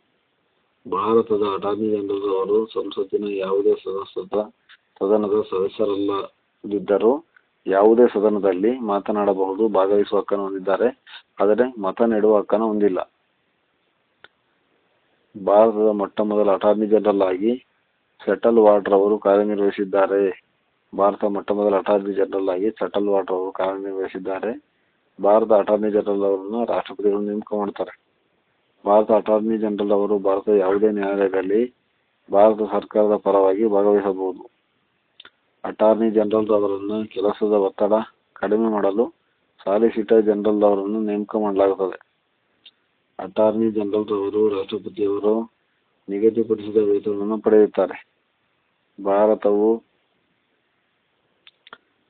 ಭಾರತದ ಅಟಾರ್ನಿ ಜನರಲ್ ಅವರು ಸಂಸತ್ತಿನ ಯಾವುದೇ ಸದನದ ಸದಸ್ಯರಲ್ಲದಿದ್ದರೂ ಯಾವುದೇ ಸದನದಲ್ಲಿ ಮಾತನಾಡಬಹುದು, ಭಾಗವಹಿಸುವ ಹಕ್ಕನ್ನು ಹೊಂದಿದ್ದಾರೆ, ಆದರೆ ಮತ ನೀಡುವ ಹಕ್ಕನ್ನು ಹೊಂದಿಲ್ಲ. ಭಾರತದ ಮೊಟ್ಟಮೊದಲ ಅಟಾರ್ನಿ ಜನರಲ್ ಆಗಿ ಸೆಟಲ್ ವಾರ್ಡ್ ರವರು ಕಾರ್ಯನಿರ್ವಹಿಸಿದ್ದಾರೆ. ಭಾರತ ಮೊಟ್ಟಮೊದಲ ಅಟಾರ್ನಿ ಜನರಲ್ ಆಗಿ ಸೆಟಲ್ ವಾರ್ಡ್ ರವರು ಕಾರ್ಯನಿರ್ವಹಿಸಿದ್ದಾರೆ. ಭಾರತ ಅಟಾರ್ನಿ ಜನರಲ್ ಅವರನ್ನು ರಾಷ್ಟ್ರಪತಿಗಳು ನೇಮಕ ಮಾಡ್ತಾರೆ. ಭಾರತ ಅಟಾರ್ನಿ ಜನರಲ್ ಅವರು ಭಾರತದ ಯಾವುದೇ ನ್ಯಾಯಾಲಯದಲ್ಲಿ ಭಾರತ ಸರ್ಕಾರದ ಪರವಾಗಿ ಭಾಗವಹಿಸಬಹುದು. ಅಟಾರ್ನಿ ಜನರಲ್ ಅವರನ್ನು ಕೆಲಸದ ಒತ್ತಡ ಕಡಿಮೆ ಮಾಡಲು ಸಾಲಿಸಿಟರ್ ಜನರಲ್ ಅವರನ್ನು ನೇಮಕ ಮಾಡಲಾಗುತ್ತದೆ. ಅಟಾರ್ನಿ ಜನರಲ್ ಅವರು ರಾಷ್ಟ್ರಪತಿಯವರು ನಿಗದಿಪಡಿಸಿದ ವೇತನವನ್ನು ಪಡೆಯುತ್ತಾರೆ. ಭಾರತವು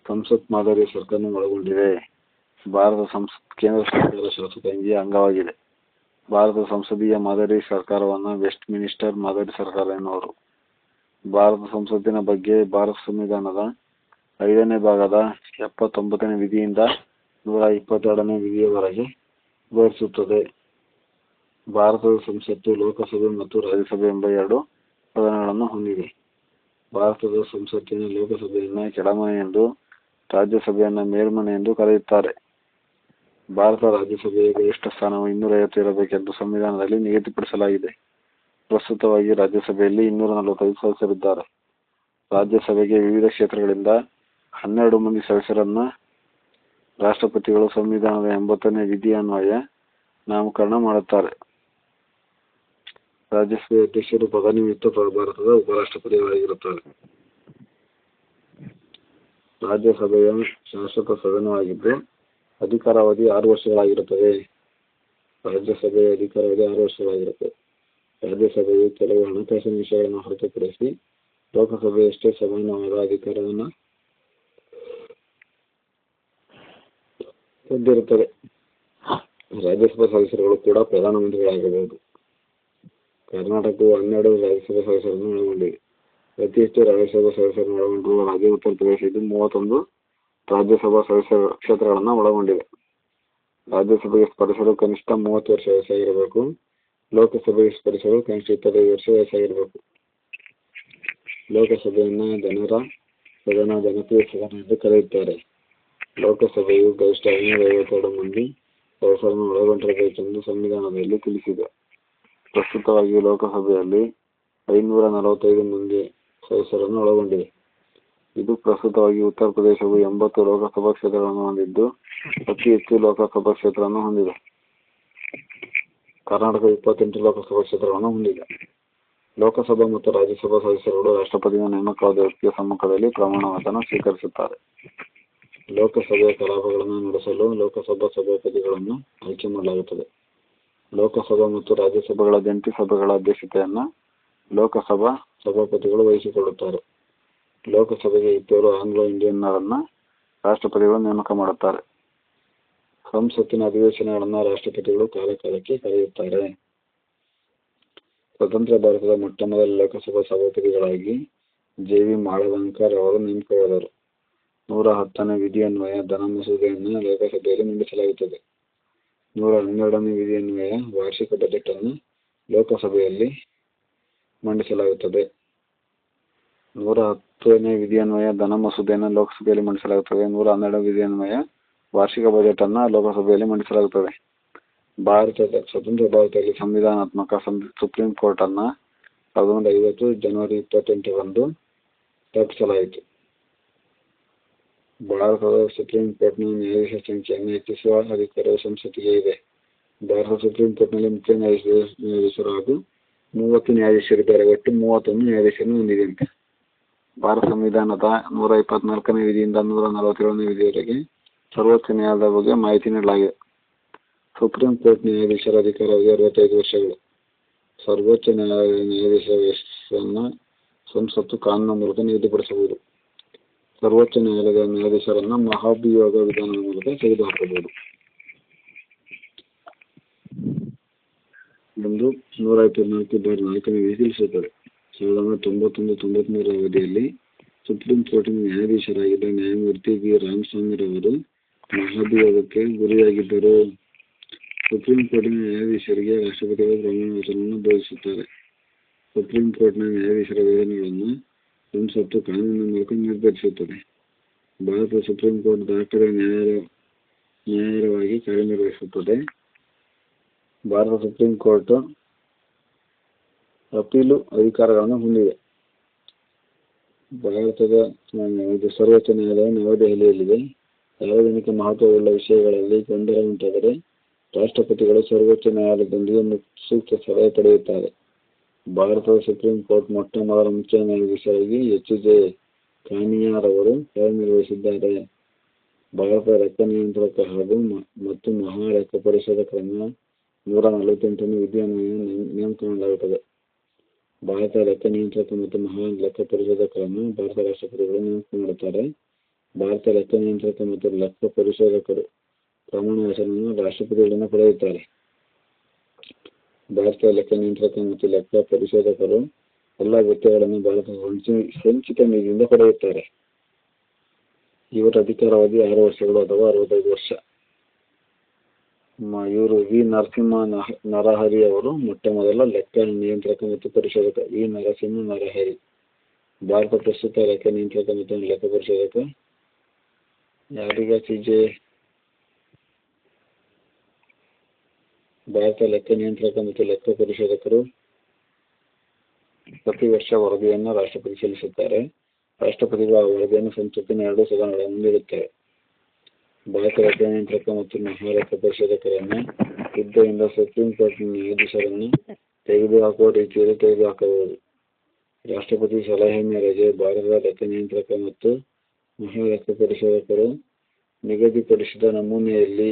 ಸಂಸತ್ ಮಾದರಿಯ ಸರ್ಕಾರವನ್ನು ಒಳಗೊಂಡಿದೆ. ಭಾರತ ಕೇಂದ್ರ ಸರ್ಕಾರದ ಶಾಸಕಾಂಗೀಯ ಅಂಗವಾಗಿದೆ. ಭಾರತ ಸಂಸದೀಯ ಮಾದರಿ ಸರ್ಕಾರವನ್ನು ವೆಸ್ಟ್ ಮಿನಿಸ್ಟರ್ ಮಾದರಿ ಸರ್ಕಾರ ಎನ್ನುವರು. ಭಾರತ ಸಂಸತ್ತಿನ ಬಗ್ಗೆ ಭಾರತ ಸಂವಿಧಾನದ 5ನೇ ಭಾಗದ 79ನೇ ವಿಧಿಯಿಂದ 122ನೇ ವಿಧಿಯವರೆಗೆ ವಿವರಿಸುತ್ತದೆ. ಭಾರತದ ಸಂಸತ್ತು ಲೋಕಸಭೆ ಮತ್ತು ರಾಜ್ಯಸಭೆ ಎಂಬ 2 ಸದನಗಳನ್ನು ಹೊಂದಿದೆ. ಭಾರತದ ಸಂಸತ್ತಿನ ಲೋಕಸಭೆಯನ್ನು ಕೆಳಮನೆ ಎಂದು, ರಾಜ್ಯಸಭೆಯನ್ನು ಮೇಲ್ಮನೆ ಎಂದು ಕರೆಯುತ್ತಾರೆ. ಭಾರತ ರಾಜ್ಯಸಭೆಯ ಗರಿಷ್ಠ ಸ್ಥಾನವು 250 ಇರಬೇಕೆಂದು ಸಂವಿಧಾನದಲ್ಲಿ ನಿಗದಿಪಡಿಸಲಾಗಿದೆ. ಪ್ರಸ್ತುತವಾಗಿ ರಾಜ್ಯಸಭೆಯಲ್ಲಿ 245 ಸದಸ್ಯರಿದ್ದಾರೆ. ರಾಜ್ಯಸಭೆಗೆ ವಿವಿಧ ಕ್ಷೇತ್ರಗಳಿಂದ 12 ಮಂದಿ ಸದಸ್ಯರನ್ನು ರಾಷ್ಟ್ರಪತಿಗಳು ಸಂವಿಧಾನದ 80ನೇ ವಿಧಿ ಅನ್ವಯ ನಾಮಕರಣ ಮಾಡುತ್ತಾರೆ. ರಾಜ್ಯಸಭೆಯ ಅಧ್ಯಕ್ಷರು ಪದನಿಮಿತ್ತ ಭಾರತದ ಉಪರಾಷ್ಟ್ರಪತಿಗಳಾಗಿರುತ್ತಾರೆ. ರಾಜ್ಯಸಭೆಯ ಶಾಸಕ ಸದನವಾಗಿದ್ದು ಅಧಿಕಾರಾವಧಿ 6 ವರ್ಷಗಳಾಗಿರುತ್ತದೆ. ರಾಜ್ಯಸಭೆಯ ಅಧಿಕಾರಾವಧಿ 6 ವರ್ಷಗಳಾಗಿರುತ್ತದೆ. ರಾಜ್ಯಸಭೆಯು ಕೆಲವು ಹಣಕಾಸಿನ ವಿಷಯಗಳನ್ನು ಹೊರತುಪಡಿಸಿ ಲೋಕಸಭೆಯಷ್ಟೇ ಸಮಾನವಾದ ಅಧಿಕಾರವನ್ನು ಹೊಂದಿರುತ್ತದೆ. ರಾಜ್ಯಸಭಾ ಸದಸ್ಯರುಗಳು ಕೂಡ ಪ್ರಧಾನಮಂತ್ರಿಗಳಾಗಬಹುದು. ಕರ್ನಾಟಕವು 12 ರಾಜ್ಯಸಭಾ ಸದಸ್ಯರನ್ನು ಒಳಗೊಂಡಿದೆ. ಅತಿ ಹೆಚ್ಚು ರಾಜ್ಯಸಭಾ ಸದಸ್ಯರನ್ನು ಒಳಗೊಂಡಿರುವ ರಾಜ್ಯ ಉತ್ತರ ಪ್ರದೇಶ. ಇದು 31 ರಾಜ್ಯಸಭಾ ಸದಸ್ಯ ಕ್ಷೇತ್ರಗಳನ್ನು ಒಳಗೊಂಡಿದೆ. ರಾಜ್ಯಸಭೆಗೆ ಸ್ಪರ್ಧಿಸಲು ಕನಿಷ್ಠ 30 ವರ್ಷ ವಯಸ್ಸಾಗಿರಬೇಕು. ಲೋಕಸಭೆಗೆ ಸ್ಪರ್ಧಿಸಲು ಕನಿಷ್ಠ 25 ವರ್ಷ ವಯಸ್ಸಾಗಿರಬೇಕು. ಲೋಕಸಭೆಯನ್ನು ಜನರ ಸದನ, ಜನಪ್ರಿಯ ಸದನ ಎಂದು ಕರೆಯುತ್ತಾರೆ. ಲೋಕಸಭೆಯು ಗರಿಷ್ಠ 552 ಮಂದಿ ಸದಸ್ಯರನ್ನು ಒಳಗೊಂಡಿರಬೇಕೆಂದು ಸಂವಿಧಾನದಲ್ಲಿ ತಿಳಿಸಿದೆ. ಪ್ರಸ್ತುತವಾಗಿ ಲೋಕಸಭೆಯಲ್ಲಿ 545 ಮಂದಿ ಸದಸ್ಯರನ್ನು ಒಳಗೊಂಡಿದೆ. ಇದು ಪ್ರಸ್ತುತವಾಗಿ ಉತ್ತರ ಪ್ರದೇಶವು 80 ಲೋಕಸಭಾ ಕ್ಷೇತ್ರಗಳನ್ನು ಹೊಂದಿದ್ದು ಅತಿ ಹೆಚ್ಚು ಲೋಕಸಭಾ ಕ್ಷೇತ್ರವನ್ನು ಹೊಂದಿದೆ. ಕರ್ನಾಟಕ 28 ಲೋಕಸಭಾ ಕ್ಷೇತ್ರಗಳನ್ನು ಹೊಂದಿದೆ. ಲೋಕಸಭಾ ಮತ್ತು ರಾಜ್ಯಸಭಾ ಸದಸ್ಯರುಗಳು ರಾಷ್ಟ್ರಪತಿಯ ನೇಮಕವಾದ ವ್ಯಕ್ತಿಯ ಸಮ್ಮುಖದಲ್ಲಿ ಪ್ರಮಾಣ ವಚನ ಸ್ವೀಕರಿಸುತ್ತಾರೆ. ಲೋಕಸಭೆಯ ಕಲಾಪಗಳನ್ನು ನಡೆಸಲು ಲೋಕಸಭಾ ಸಭಾಪತಿಗಳನ್ನು ಆಯ್ಕೆ ಮಾಡಲಾಗುತ್ತದೆ. ಲೋಕಸಭಾ ಮತ್ತು ರಾಜ್ಯಸಭೆಗಳ ಜಂಟಿ ಸಭೆಗಳ ಅಧ್ಯಕ್ಷತೆಯನ್ನು ಲೋಕಸಭಾ ಸಭಾಪತಿಗಳು ವಹಿಸಿಕೊಳ್ಳುತ್ತಾರೆ. ಲೋಕಸಭೆಗೆ 20 ಆಂಗ್ಲೋ ಇಂಡಿಯನ್ನರನ್ನು ರಾಷ್ಟ್ರಪತಿಗಳು ನೇಮಕ ಮಾಡುತ್ತಾರೆ. ಸಂಸತ್ತಿನ ಅಧಿವೇಶನಗಳನ್ನು ರಾಷ್ಟ್ರಪತಿಗಳು ಕಾಲಕಾಲಕ್ಕೆ ಕರೆಯುತ್ತಾರೆ. ಸ್ವತಂತ್ರ ಭಾರತದ ಮೊಟ್ಟಮೊದಲ ಲೋಕಸಭಾ ಸಭಾಪತಿಗಳಾಗಿ ಜೆ.ವಿ. ಮಾಳವಂಕರ್ ಅವರು ನೇಮಕವಾದರು. 110ನೇ ವಿಧಿಯನ್ವಯ ಧನ ಮಸೂದೆಯನ್ನು ಲೋಕಸಭೆಯಲ್ಲಿ ಮಂಡಿಸಲಾಗುತ್ತದೆ. 112ನೇ ವಿಧಿಯನ್ವಯ ವಾರ್ಷಿಕ ಬಜೆಟ್ ಅನ್ನು ಲೋಕಸಭೆಯಲ್ಲಿ ಮಂಡಿಸಲಾಗುತ್ತದೆ. 110ನೇ ವಿಧಿಯನ್ವಯ ಧನ ಮಸೂದೆಯನ್ನು ಲೋಕಸಭೆಯಲ್ಲಿ ಮಂಡಿಸಲಾಗುತ್ತದೆ. 112ನೇ ವಿಧಿಯನ್ವಯ ವಾರ್ಷಿಕ ಬಜೆಟ್ ಅನ್ನು ಲೋಕಸಭೆಯಲ್ಲಿ ಮಂಡಿಸಲಾಗುತ್ತದೆ. ಸ್ವತಂತ್ರ ಭಾರತದಲ್ಲಿ ಸಂವಿಧಾನಾತ್ಮಕ ಸುಪ್ರೀಂ ಕೋರ್ಟ್ ಅನ್ನು 1950 ಜನವರಿ 28ರಂದು ಸ್ಥಾಪಿಸಲಾಯಿತು. ಭಾರತದ ಸುಪ್ರೀಂ ಕೋರ್ಟ್ನ ನ್ಯಾಯಾಧೀಶ ಸಂಖ್ಯೆಯನ್ನು ಹೆಚ್ಚಿಸುವ ಅಧಿಕಾರವು ಸಂಸತ್ತಿಗೆ ಇದೆ. ಭಾರತ ಸುಪ್ರೀಂ ಕೋರ್ಟ್ನಲ್ಲಿ ಮುಖ್ಯ ನ್ಯಾಯಾಧೀಶರು ಹಾಗೂ 30 ನ್ಯಾಯಾಧೀಶರಿದ್ದಾರೆ. ಒಟ್ಟು 31 ನ್ಯಾಯಾಧೀಶರನ್ನು ಹೊಂದಿದೆ. ಭಾರತ ಸಂವಿಧಾನದ 124ನೇ ವಿಧಿಯಿಂದ 147ನೇ ವಿಧಿಯವರೆಗೆ ಸರ್ವೋಚ್ಚ ನ್ಯಾಯಾಲಯದ ಬಗ್ಗೆ ಮಾಹಿತಿ ನೀಡಲಾಗಿದೆ. ಸುಪ್ರೀಂ ಕೋರ್ಟ್ ನ್ಯಾಯಾಧೀಶರ ಅಧಿಕಾರಾವಧಿ 65 ವರ್ಷಗಳು. ಸರ್ವೋಚ್ಚ ನ್ಯಾಯಾಧೀಶರ ವಯಸ್ಸನ್ನು ಸಂಸತ್ತು ಕಾನೂನಿನ ಮೂಲಕ ನಿಗದಿಪಡಿಸಬಹುದು. ಸರ್ವೋಚ್ಚ ನ್ಯಾಯಾಲಯದ ನ್ಯಾಯಾಧೀಶರನ್ನು ಮಹಾಭಿಯೋಗ ವಿಧಾನದ ಮೂಲಕ ತೆಗೆದುಹಾಕಬಹುದು. ಎಂದು 154/4ನೇ ವಿಧಿ ತಿಳಿಸುತ್ತದೆ. 1991-93 ಅವಧಿಯಲ್ಲಿ ಸುಪ್ರೀಂ ಕೋರ್ಟಿನ ನ್ಯಾಯಾಧೀಶರಾಗಿದ್ದ ನ್ಯಾಯಮೂರ್ತಿ ಬಿ. ರಾಮಸ್ವಾಮಿರವರು ಮಹಾಭಿಯೋಗಕ್ಕೆ ಗುರಿಯಾಗಿದ್ದರು. ಸುಪ್ರೀಂ ಕೋರ್ಟಿನ ನ್ಯಾಯಾಧೀಶರಿಗೆ ರಾಷ್ಟ್ರಪತಿಗಳು ಪ್ರಮಾಣ ವಚನವನ್ನು ಬೋಧಿಸುತ್ತಾರೆ. ಸುಪ್ರೀಂ ಕೋರ್ಟ್ನ ನ್ಯಾಯಾಧೀಶರ ವೇತನಗಳನ್ನು ಸಂಸತ್ತು ಕಾನೂನು ಮೂಲಕ ನಿರ್ಧರಿಸುತ್ತದೆ. ಭಾರತ ಸುಪ್ರೀಂ ಕೋರ್ಟ್ ದಾಖಲೆ ನ್ಯಾಯಾಲಯವಾಗಿ ಕಾರ್ಯನಿರ್ವಹಿಸುತ್ತದೆ. ಭಾರತ ಸುಪ್ರೀಂ ಕೋರ್ಟ್ ಅಪೀಲು ಅಧಿಕಾರಗಳನ್ನು ಹೊಂದಿದೆ. ಭಾರತದ ಸರ್ವೋಚ್ಚ ನ್ಯಾಯಾಲಯ ನವದೆಹಲಿಯಲ್ಲಿದೆ. ಸಾರ್ವಜನಿಕ ಮಹತ್ವವುಳ್ಳ ವಿಷಯಗಳಲ್ಲಿ ಗೊಂದಲ ಉಂಟಾದರೆ ರಾಷ್ಟ್ರಪತಿಗಳು ಸರ್ವೋಚ್ಚ ನ್ಯಾಯಾಲಯದೊಂದಿಗೆ ಸೂಕ್ತ ಸಲಹೆ ಪಡೆಯುತ್ತಾರೆ. ಭಾರತದ ಸುಪ್ರೀಂ ಕೋರ್ಟ್ ಮೊಟ್ಟ ಮೊದಲ ಮುಖ್ಯ ನ್ಯಾಯಾಧೀಶರಾಗಿ ಎಚ್.ಜೆ. ಕಾನಿಯಾರ್ ಅವರು ಕಾರ್ಯನಿರ್ವಹಿಸಿದ್ದಾರೆ. ಭಾರತದ ಲೆಕ್ಕ ನಿಯಂತ್ರಕ ಹಾಗೂ ಮತ್ತು ಮಹಾ ಲೆಕ್ಕ ಪರಿಶೋಧಕರನ್ನು 148ನೇ ವಿಧಿಯನ್ವಯ ನೇಮಕ ಮಾಡಲಾಗುತ್ತದೆ. ಭಾರತ ಲೆಕ್ಕ ನಿಯಂತ್ರಕ ಮತ್ತು ಮಹಾ ಲೆಕ್ಕ ಪರಿಶೋಧಕರನ್ನು ಭಾರತ ರಾಷ್ಟ್ರಪತಿಗಳು ನೇಮಕ ಮಾಡುತ್ತಾರೆ. ಭಾರತ ಲೆಕ್ಕ ನಿಯಂತ್ರಕ ಮತ್ತು ಲೆಕ್ಕ ಪರಿಶೋಧಕರು ಪ್ರಮಾಣ ವಚನವನ್ನು ರಾಷ್ಟ್ರಪತಿಗಳಿಂದ ಪಡೆಯುತ್ತಾರೆ. ಭಾರತ ಲೆಕ್ಕ ನಿಯಂತ್ರಕ ಮತ್ತು ಲೆಕ್ಕ ಪರಿಶೋಧಕರು ಎಲ್ಲ ವ್ಯಕ್ತಿಗಳನ್ನು ಭಾರತದ ಸಂಚಿತ ನಿಧಿಯಿಂದ ಪಡೆಯುತ್ತಾರೆ. ಇವರ ಅಧಿಕಾರಾವಧಿ 6 ವರ್ಷಗಳು ಅಥವಾ 65 ವರ್ಷ. ಇವರು ವಿ. ನರಸಿಂಹ ನರಹರಿ ಅವರು ಮೊಟ್ಟ ಮೊದಲ ಲೆಕ್ಕ ನಿಯಂತ್ರಕ ಮತ್ತು ಪರಿಶೋಧಕ. ವಿ. ನರಸಿಂಹ ನರಹರಿ. ಭಾರತ ಪ್ರಸ್ತುತ ಲೆಕ್ಕ ನಿಯಂತ್ರಕ ಮತ್ತು ಲೆಕ್ಕ ಪರಿಶೋಧಕ ಯಾರೀಗ ಸಿ.ಜೆ. ಭಾರತ ಲೆಕ್ಕ ನಿಯಂತ್ರಕ ಮತ್ತು ಲೆಕ್ಕ ಪರಿಶೋಧಕರು ಪ್ರತಿ ವರ್ಷ ವರದಿಯನ್ನು ರಾಷ್ಟ್ರಪತಿ ಸಲ್ಲಿಸುತ್ತಾರೆ. ರಾಷ್ಟ್ರಪತಿಗಳು ಆ ವರದಿಯನ್ನು ಸಂಸತ್ತಿನ 2 ಸದನಗಳ ಮುಂದಿಡುತ್ತವೆ. ಭಾರತ ಲೆಕ್ಕ ನಿಯಂತ್ರಕ ಮತ್ತು ಮಹಾ ಲೆಕ್ಕ ಪರಿಶೋಧಕರನ್ನು ಹುದ್ದೆಯಿಂದ ಸುಪ್ರೀಂ ಕೋರ್ಟ್ ನ್ಯಾಯಾಧೀಶರನ್ನು ತೆಗೆದುಹಾಕುವ ರೀತಿಯಲ್ಲಿ ತೆಗೆದುಹಾಕಬಹುದು. ರಾಷ್ಟ್ರಪತಿ ಸಲಹೆ ಮೇರೆಗೆ ಭಾರತದ ಲೆಕ್ಕ ನಿಯಂತ್ರಕ ಮತ್ತು ಮಹಾ ಲೆಕ್ಕ ಪರಿಶೋಧಕರು ನಿಗದಿಪಡಿಸಿದ ನಮೂನೆಯಲ್ಲಿ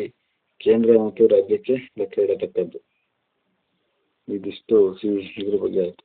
ಕೇಂದ್ರ ಮತ್ತು ರಾಜ್ಯಕ್ಕೆ ಲೆಕ್ಕ ಇಡತಕ್ಕದ್ದು. ಇದಿಷ್ಟು ಇದ್ರ ಬಗ್ಗೆ ಆಯ್ತು.